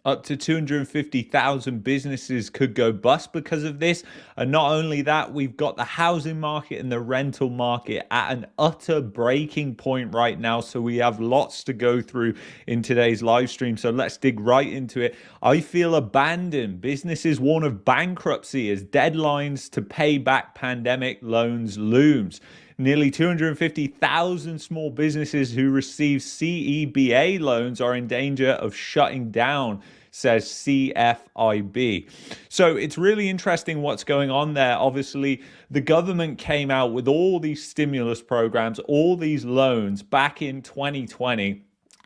Up to 250,000 businesses could go bust because of this. And not only that, we've got the housing market and the rental market at an utter breaking point right now. So we have lots to go through in today's live stream. So let's dig right into it. I feel abandoned. Businesses warn of bankruptcy as deadlines to pay back pandemic loans looms. Nearly 250,000 small businesses who receive CEBA loans are in danger of shutting down, says CFIB. So it's really interesting what's going on there. Obviously, the government came out with all these stimulus programs, all these loans back in 2020.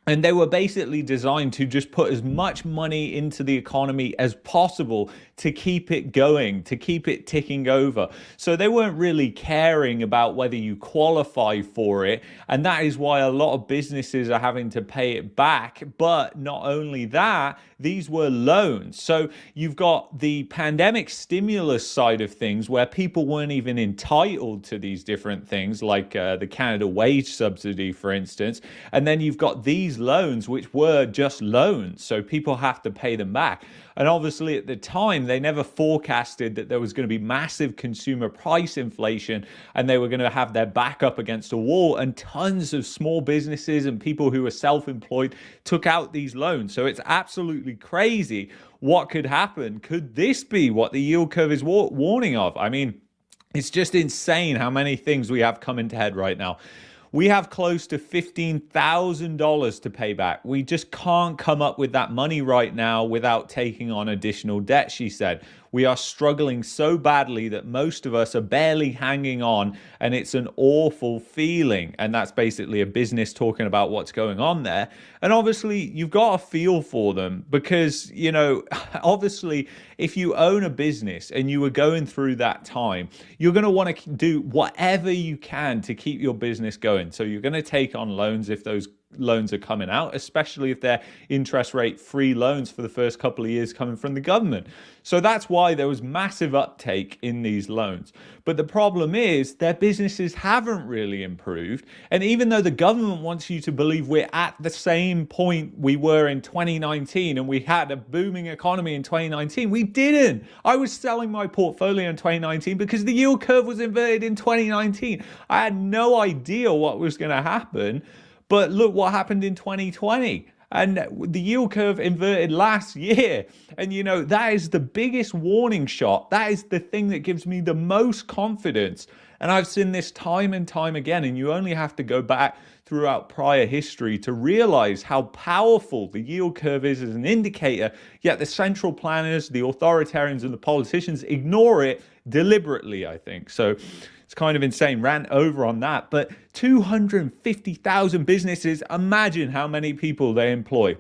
And they were basically designed to just put as much money into the economy as possible to keep it going, to keep it ticking over. So they weren't really caring about whether you qualify for it. And that is why a lot of businesses are having to pay it back. But not only that, these were loans. So you've got the pandemic stimulus side of things where people weren't even entitled to these different things, like the Canada wage subsidy, for instance. And then you've got these loans, which were just loans. So people have to pay them back. And obviously at the time, they never forecasted that there was going to be massive consumer price inflation and they were going to have their back up against a wall. And tons of small businesses and people who were self-employed took out these loans. So it's absolutely crazy what could happen. Could this be what the yield curve is warning of? I mean, it's just insane how many things we have coming to head right now. We have close to $15,000 to pay back. We just can't come up with that money right now without taking on additional debt, she said. We are struggling so badly that most of us are barely hanging on, and it's an awful feeling. And that's basically a business talking about what's going on there. And obviously, you've got a feel for them because, you know, obviously, if you own a business and you were going through that time, you're going to want to do whatever you can to keep your business going. So you're going to take on loans if those loans are coming out, especially if they're interest rate free loans for the first couple of years coming from the government. So that's why there was massive uptake in these loans. But the problem is their businesses haven't really improved. And even though the government wants you to believe we're at the same point we were in 2019 and we had a booming economy in 2019, we didn't. I was selling my portfolio in 2019 because the yield curve was inverted in 2019. I had no idea what was going to happen. But look what happened in 2020. And the yield curve inverted last year. And, you know, that is the biggest warning shot. That is the thing that gives me the most confidence. And I've seen this time and time again. And you only have to go back throughout prior history to realize how powerful the yield curve is as an indicator. Yet the central planners, the authoritarians, and the politicians ignore it deliberately, I think. So it's kind of insane. Rant over on that. But 250,000 businesses, imagine how many people they employ.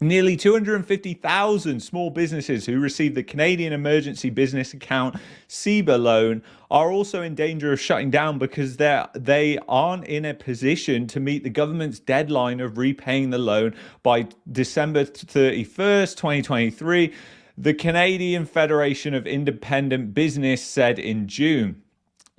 Nearly 250,000 small businesses who receive the Canadian Emergency Business Account CEBA loan are also in danger of shutting down because they aren't in a position to meet the government's deadline of repaying the loan by December 31st, 2023. The Canadian Federation of Independent Business said in June.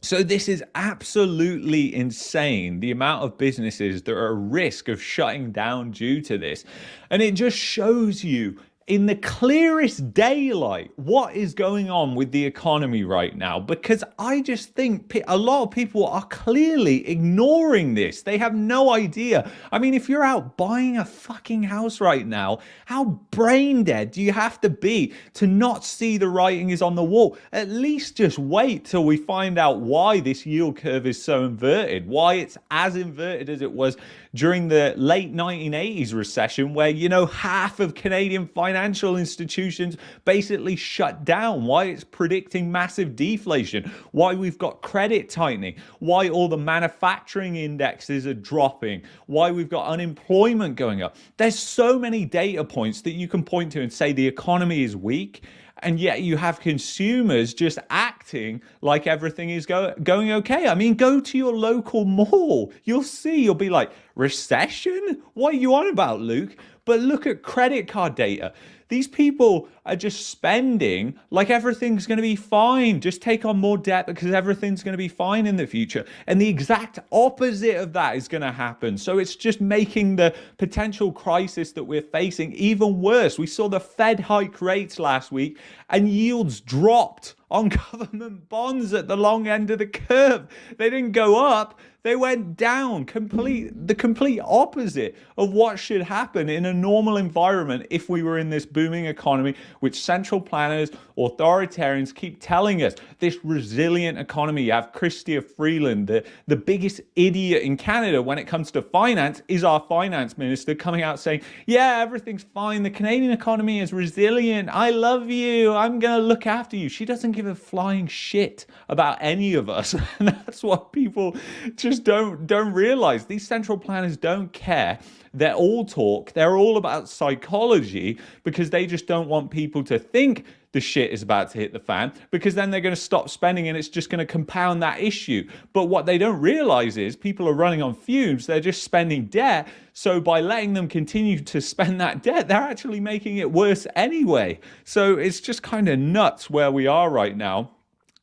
So this is absolutely insane, the amount of businesses that are at risk of shutting down due to this. And it just shows you in the clearest daylight what is going on with the economy right now, because I just think a lot of people are clearly ignoring this. They have no idea. I mean, if you're out buying a fucking house right now, how brain dead do you have to be to not see the writing is on the wall? At least just wait till we find out why this yield curve is so inverted, why it's as inverted as it was during the late 1980s recession, where, you know, half of Canadian financial institutions basically shut down, why it's predicting massive deflation, why we've got credit tightening, why all the manufacturing indexes are dropping, why we've got unemployment going up. There's so many data points that you can point to and say the economy is weak. And yet you have consumers just acting like everything is going okay. I mean, go to your local mall. You'll see, you'll be like, recession? What are you on about, Luke? But look at credit card data. These people are just spending like everything's going to be fine. Just take on more debt because everything's going to be fine in the future. And the exact opposite of that is going to happen. So it's just making the potential crisis that we're facing even worse. We saw the Fed hike rates last week and yields dropped on government bonds at the long end of the curve. They didn't go up. They went down, the complete opposite of what should happen in a normal environment if we were in this booming economy, which central planners, authoritarians keep telling us, this resilient economy. You have Chrystia Freeland, the biggest idiot in Canada when it comes to finance, is our finance minister, coming out saying, yeah, everything's fine. The Canadian economy is resilient. I love you. I'm going to look after you. She doesn't give a flying shit about any of us. And that's what people just don't realize. These central planners don't care. They're all talk. They're all about psychology because they just don't want people to think the shit is about to hit the fan, because then they're going to stop spending and it's just going to compound that issue. But what they don't realize is people are running on fumes. They're just spending debt. So by letting them continue to spend that debt, they're actually making it worse anyway. So it's just kind of nuts where we are right now.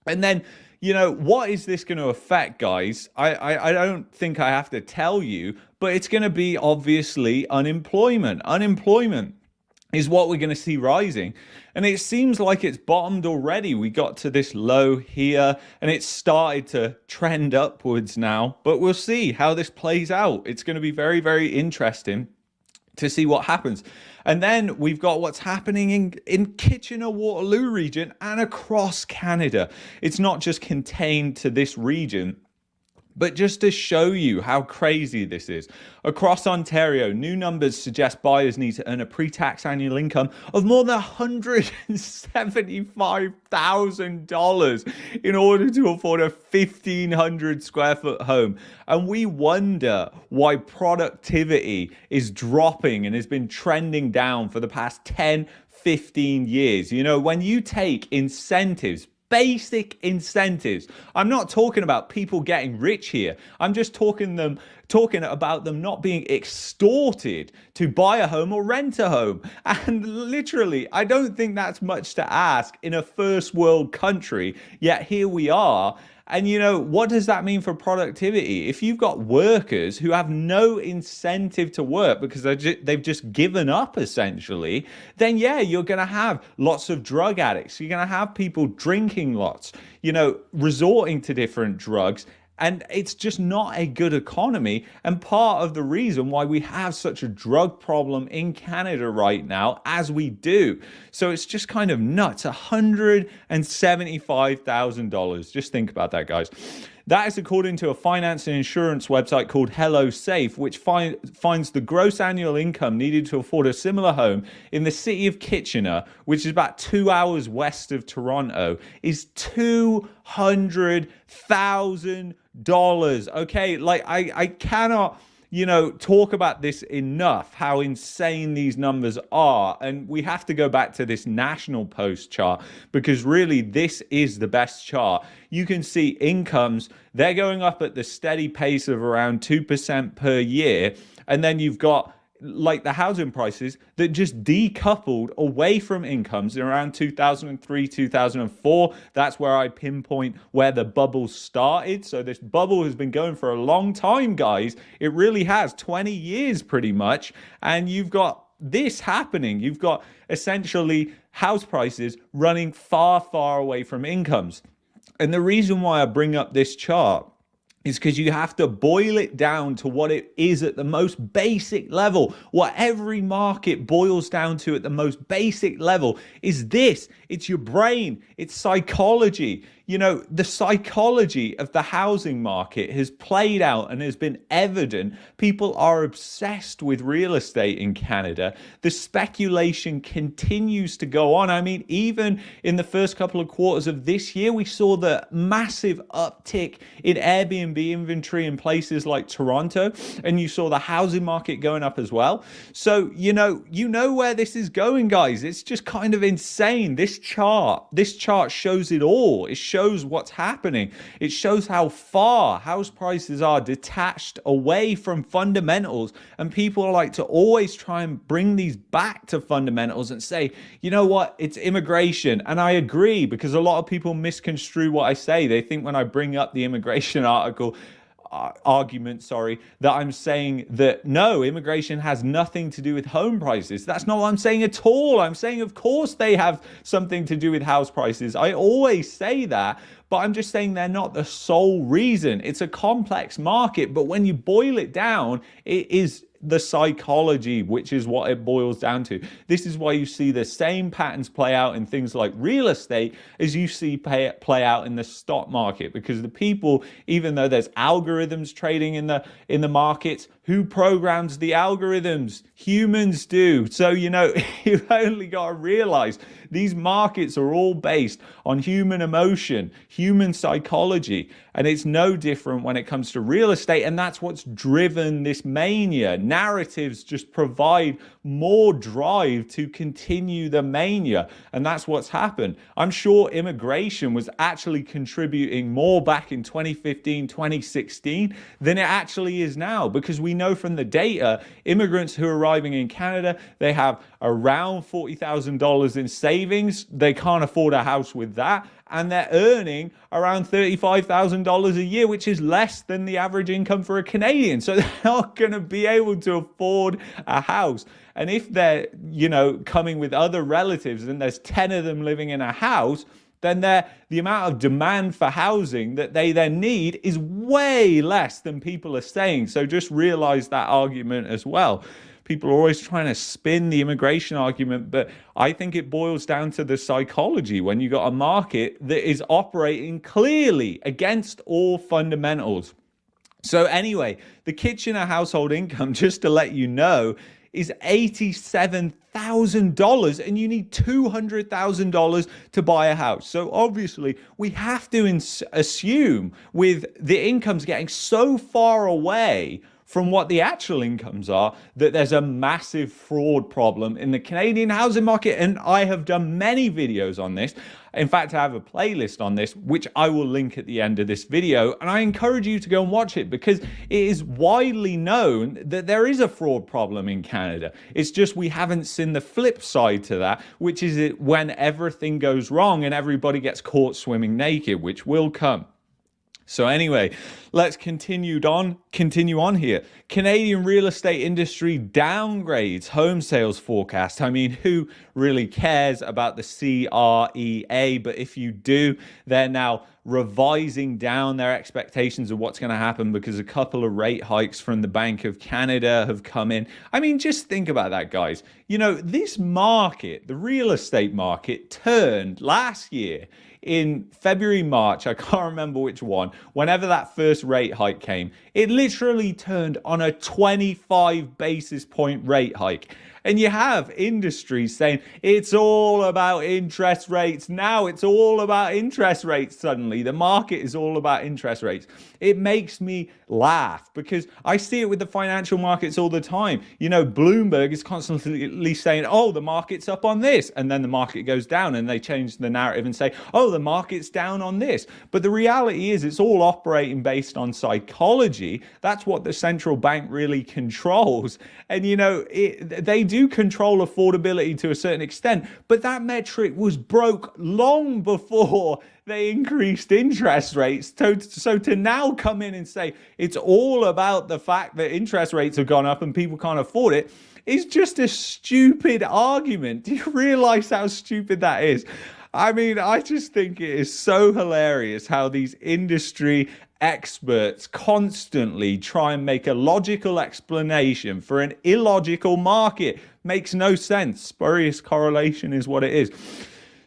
And then, you know, what is this going to affect, guys? I don't think I have to tell you, but it's going to be obviously unemployment. Unemployment is what we're going to see rising. And it seems like it's bottomed already. We got to this low here and it's started to trend upwards now, but we'll see how this plays out. It's going to be very, very interesting to see what happens. And then we've got what's happening in Kitchener-Waterloo region and across Canada. It's not just contained to this region, but just to show you how crazy this is. Across Ontario, new numbers suggest buyers need to earn a pre-tax annual income of more than $175,000 in order to afford a 1,500 square foot home. And we wonder why productivity is dropping and has been trending down for the past 10, 15 years. You know, when you take incentives, basic incentives. I'm not talking about people getting rich here. I'm just talking about them not being extorted to buy a home or rent a home. And literally, I don't think that's much to ask in a first world country, yet here we are. And you know, what does that mean for productivity? If you've got workers who have no incentive to work because they've just given up essentially, then yeah, you're going to have lots of drug addicts. You're going to have people drinking lots, you know, resorting to different drugs. And it's just not a good economy. And part of the reason why we have such a drug problem in Canada right now, as we do. So it's just kind of nuts. $175,000. Just think about that, guys. That is according to a finance and insurance website called Hello Safe, which finds the gross annual income needed to afford a similar home in the city of Kitchener, which is about 2 hours west of Toronto, is $200,000. Okay, like I cannot, you know, talk about this enough, how insane these numbers are. And we have to go back to this National Post chart because really this is the best chart. You can see incomes, they're going up at the steady pace of around 2% per year. And then you've got like the housing prices that just decoupled away from incomes in around 2003, 2004. That's where I pinpoint where the bubble started. So this bubble has been going for a long time, guys. It really has, 20 years pretty much. And you've got this happening. You've got essentially house prices running far, far away from incomes. And the reason why I bring up this chart is because you have to boil it down to what it is at the most basic level. What every market boils down to at the most basic level is this. It's your brain. It's psychology. You know, the psychology of the housing market has played out and has been evident. People are obsessed with real estate in Canada. The speculation continues to go on. I mean, even in the first couple of quarters of this year, we saw the massive uptick in Airbnb inventory in places like Toronto, and you saw the housing market going up as well. So, you know where this is going, guys. It's just kind of insane. This chart shows it all. It shows shows what's happening. It shows how far house prices are detached away from fundamentals, and people like to always try and bring these back to fundamentals and say, you know what, it's immigration. And I agree, because a lot of people misconstrue what I say. They think when I bring up the immigration argument, that I'm saying that no, immigration has nothing to do with home prices. That's not what I'm saying at all. I'm saying, of course, they have something to do with house prices. I always say that, but I'm just saying they're not the sole reason. It's a complex market, but when you boil it down, it is the psychology, which is what it boils down to. This is why you see the same patterns play out in things like real estate as you see play out in the stock market, because the people, even though there's algorithms trading in the markets, who programs the algorithms? Humans do. So, you've only got to realize these markets are all based on human emotion, human psychology, and it's no different when it comes to real estate. And that's what's driven this mania. Narratives just provide more drive to continue the mania, and that's what's happened. I'm sure immigration was actually contributing more back in 2015, 2016 than it actually is now, because we know from the data, immigrants who are arriving in Canada, they have around $40,000 in savings. They can't afford a house with that, and they're earning around $35,000 a year, which is less than the average income for a Canadian. So they're not going to be able to afford a house. And if they're, coming with other relatives and there's 10 of them living in a house, then the amount of demand for housing that they then need is way less than people are saying. So just realize that argument as well. People are always trying to spin the immigration argument, but I think it boils down to the psychology when you got a market that is operating clearly against all fundamentals. So anyway, the Kitchener household income, just to let you know, is $87,000, and you need $200,000 to buy a house. So obviously we have to assume, with the incomes getting so far away from what the actual incomes are, that there's a massive fraud problem in the Canadian housing market. And I have done many videos on this. In fact, I have a playlist on this, which I will link at the end of this video. And I encourage you to go and watch it, because it is widely known that there is a fraud problem in Canada. It's just we haven't seen the flip side to that, which is it when everything goes wrong and everybody gets caught swimming naked, which will come. So anyway, let's continue on here. Canadian real estate industry downgrades home sales forecast. I mean, who really cares about the CREA? But if you do, they're now revising down their expectations of what's going to happen, because a couple of rate hikes from the Bank of Canada have come in. I mean, just think about that, guys. This market, the real estate market, turned last year in February, March, I can't remember which one, whenever that first rate hike came, it literally turned on a 25 basis point rate hike. And you have industries saying it's all about interest rates. Now it's all about interest rates suddenly. The market is all about interest rates. It makes me laugh, because I see it with the financial markets all the time. Bloomberg is constantly saying, oh, the market's up on this. And then the market goes down, and they change the narrative and say, oh, the market's down on this. But the reality is it's all operating based on psychology. That's what the central bank really controls. And, they do control affordability to a certain extent, but that metric was broke long before they increased interest rates. So to now come in and say it's all about the fact that interest rates have gone up and people can't afford it is just a stupid argument. Do you realize how stupid that is? I mean, I just think it is so hilarious how these industry experts constantly try and make a logical explanation for an illogical market. Makes no sense. Spurious correlation is what it is.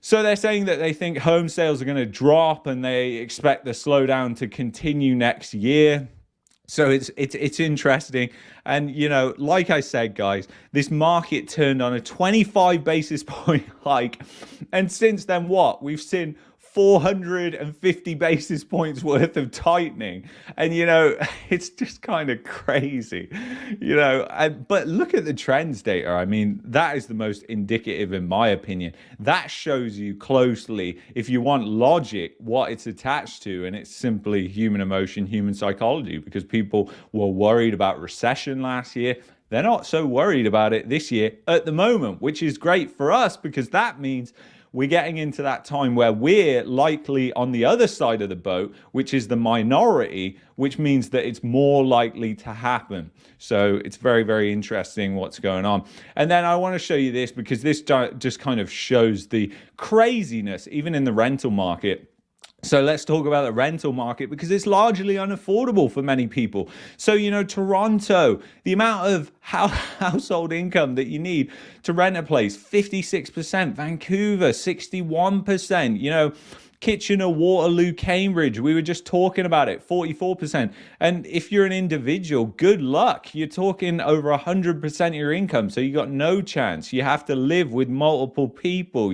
So they're saying that they think home sales are going to drop, and they expect the slowdown to continue next year. So it's interesting. And, like I said, guys, this market turned on a 25 basis point hike. And since then, what? We've seen 450 basis points worth of tightening. And, it's just kind of crazy, but look at the trends data. I mean, that is the most indicative, in my opinion. That shows you closely, if you want logic, what it's attached to. And it's simply human emotion, human psychology, because people were worried about recession last year. They're not so worried about it this year at the moment, which is great for us, because that means we're getting into that time where we're likely on the other side of the boat, which is the minority, which means that it's more likely to happen. So it's very, very interesting what's going on. And then I want to show you this, because this just kind of shows the craziness, even in the rental market. So let's talk about the rental market, because it's largely unaffordable for many people. So, Toronto, the amount of household income that you need to rent a place, 56%, Vancouver, 61%, Kitchener, Waterloo, Cambridge, we were just talking about it, 44%. And if you're an individual, good luck. You're talking over 100% of your income. So you got no chance. You have to live with multiple people.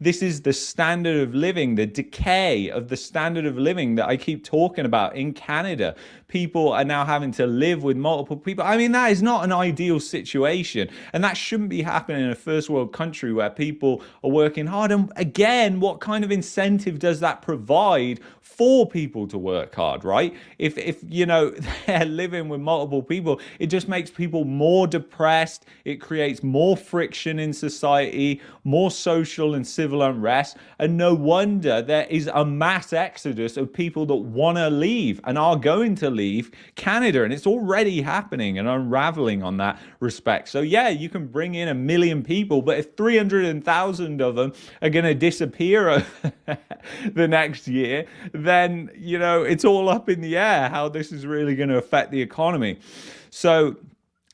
This is the standard of living, the decay of the standard of living that I keep talking about in Canada. People are now having to live with multiple people. I mean, that is not an ideal situation. And that shouldn't be happening in a first world country where people are working hard. And again, what kind of incentive does that provide for people to work hard, right? If they're living with multiple people, it just makes people more depressed. It creates more friction in society, more social and civil unrest. And no wonder there is a mass exodus of people that want to leave and are going to leave Canada. And it's already happening and unraveling on that respect. So yeah, you can bring in 1 million people, but if 300,000 of them are going to disappear over the next year, then, it's all up in the air how this is really going to affect the economy. So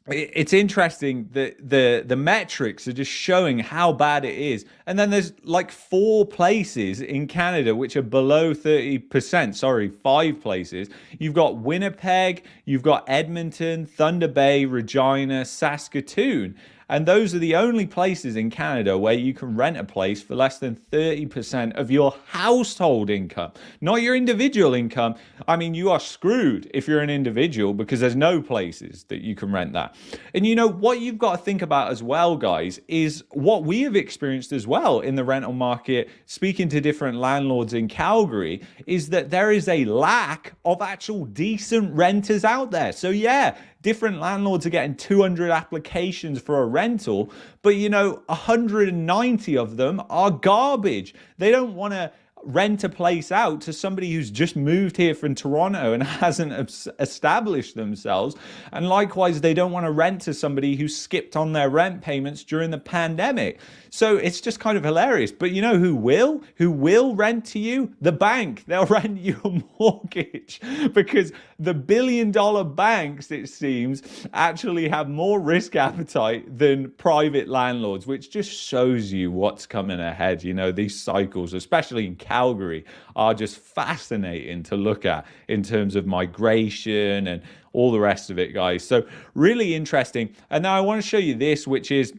it's interesting that the metrics are just showing how bad it is. And then there's like 4 places in Canada which are below 30%. Sorry, 5 places. You've got Winnipeg, you've got Edmonton, Thunder Bay, Regina, Saskatoon. And those are the only places in Canada where you can rent a place for less than 30% of your household income, not your individual income. I mean, you are screwed if you're an individual, because there's no places that you can rent that. And what you've got to think about as well, guys, is what we have experienced as well in the rental market, speaking to different landlords in Calgary, is that there is a lack of actual decent renters out there. So yeah, different landlords are getting 200 applications for a rental, but 190 of them are garbage. They don't want to rent a place out to somebody who's just moved here from Toronto and hasn't established themselves. And likewise, they don't want to rent to somebody who skipped on their rent payments during the pandemic. So it's just kind of hilarious. But who will? Who will rent to you? The bank. They'll rent you a mortgage, because the billion-dollar banks, it seems, actually have more risk appetite than private landlords, which just shows you what's coming ahead. These cycles, especially in Calgary, are just fascinating to look at in terms of migration and all the rest of it, guys. So really interesting. And now I want to show you this, which is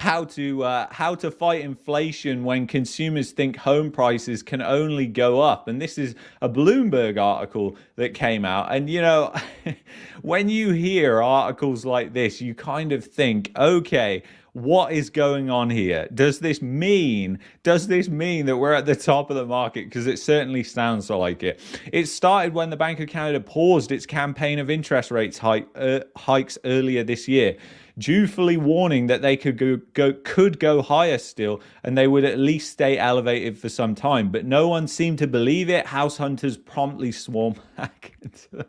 how to fight inflation when consumers think home prices can only go up. And this is a Bloomberg article that came out. And when you hear articles like this, you kind of think, okay, what is going on here? Does this mean that we're at the top of the market? Because it certainly sounds like it. It started when the Bank of Canada paused its campaign of interest rates hikes earlier this year, dutifully warning that they could go higher still, and they would at least stay elevated for some time. But no one seemed to believe it. House hunters promptly swarmed back into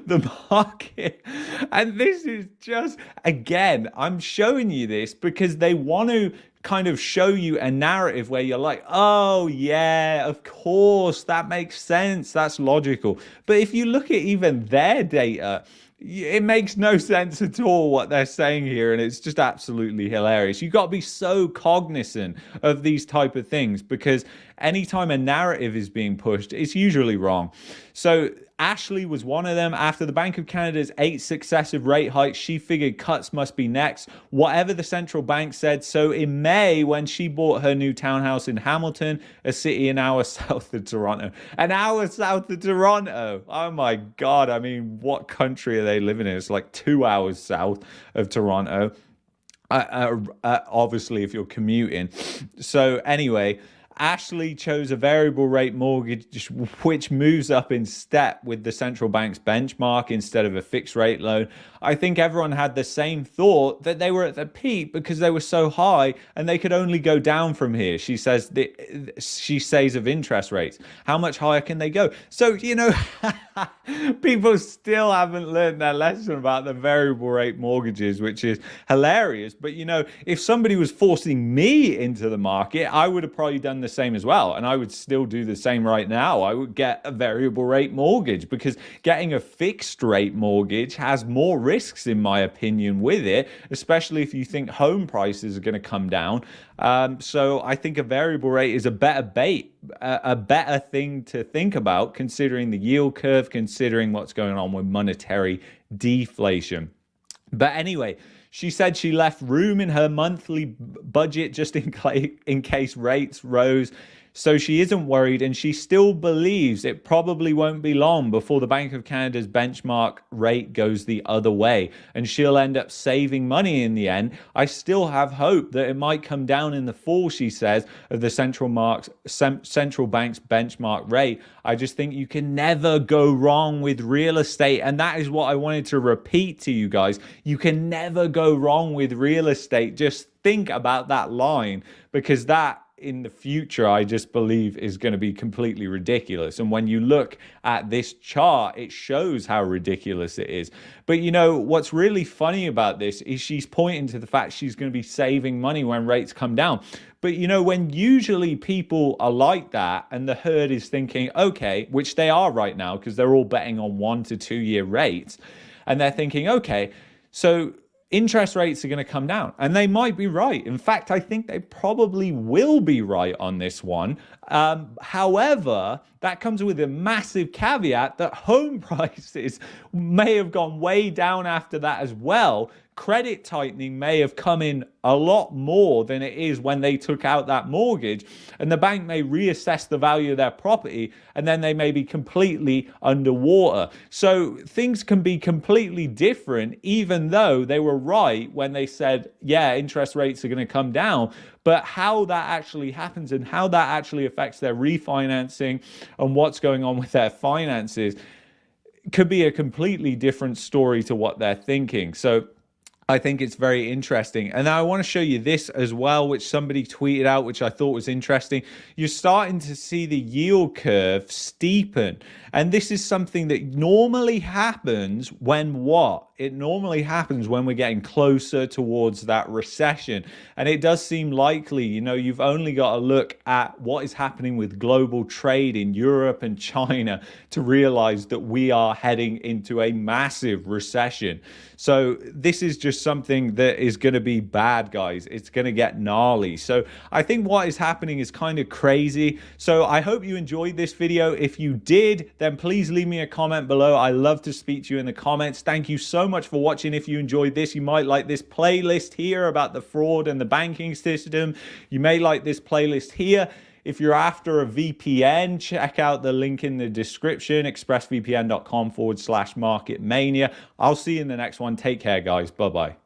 the market. And this is just, again, I'm showing you this because they want to kind of show you a narrative where you're like, oh yeah, of course, that makes sense, that's logical. But if you look at even their data, it makes no sense at all what they're saying here, and it's just absolutely hilarious. You've got to be so cognizant of these type of things, because anytime a narrative is being pushed, it's usually wrong. So Ashley was one of them. After the Bank of Canada's 8 successive rate hikes, she figured cuts must be next, whatever the central bank said. So in May, when she bought her new townhouse in Hamilton, a city an hour south of Toronto. An hour south of Toronto. Oh my God. I mean, what country are they living in? It's like 2 hours south of Toronto. Obviously, if you're commuting. So anyway, Ashley chose a variable rate mortgage, which moves up in step with the central bank's benchmark instead of a fixed rate loan. I think everyone had the same thought, that they were at the peak because they were so high and they could only go down from here. She says of interest rates. How much higher can they go? So, people still haven't learned their lesson about the variable rate mortgages, which is hilarious. But, if somebody was forcing me into the market, I would have probably done the same as well. And I would still do the same right now. I would get a variable rate mortgage, because getting a fixed rate mortgage has more risks, in my opinion, with it, especially if you think home prices are going to come down. So I think a variable rate is a better a better thing to think about, considering the yield curve, considering what's going on with monetary deflation. But anyway, she said she left room in her monthly budget just in case rates rose. So she isn't worried, and she still believes it probably won't be long before the Bank of Canada's benchmark rate goes the other way, and she'll end up saving money in the end. I still have hope that it might come down in the fall, she says, of the central bank's benchmark rate. I just think you can never go wrong with real estate, and that is what I wanted to repeat to you guys. You can never go wrong with real estate. Just think about that line, because that, in the future, I just believe is going to be completely ridiculous. And when you look at this chart, it shows how ridiculous it is. But what's really funny about this is she's pointing to the fact she's going to be saving money when rates come down. But when usually people are like that and the herd is thinking, okay, which they are right now, because they're all betting on 1 to 2 year rates, and they're thinking, okay, so interest rates are going to come down, and they might be right. In fact, I think they probably will be right on this one. However, that comes with a massive caveat that home prices may have gone way down after that as well. Credit tightening may have come in a lot more than it is when they took out that mortgage, and the bank may reassess the value of their property, and then they may be completely underwater. So things can be completely different, even though they were right when they said, yeah, interest rates are going to come down. But how that actually happens and how that actually affects their refinancing and what's going on with their finances could be a completely different story to what they're thinking. So I think it's very interesting. And I want to show you this as well, which somebody tweeted out, which I thought was interesting. You're starting to see the yield curve steepen. And this is something that normally happens when what? It normally happens when we're getting closer towards that recession. And it does seem likely, you've only got to look at what is happening with global trade in Europe and China to realize that we are heading into a massive recession. So this is just something that is going to be bad, guys. It's going to get gnarly. So I think what is happening is kind of crazy. So I hope you enjoyed this video. If you did, then please leave me a comment below. I love to speak to you in the comments. Thank you so much for watching. If you enjoyed this, you might like this playlist here about the fraud and the banking system. You may like this playlist here. If you're after a VPN, check out the link in the description, expressvpn.com/market mania. I'll see you in the next one. Take care, guys. Bye-bye.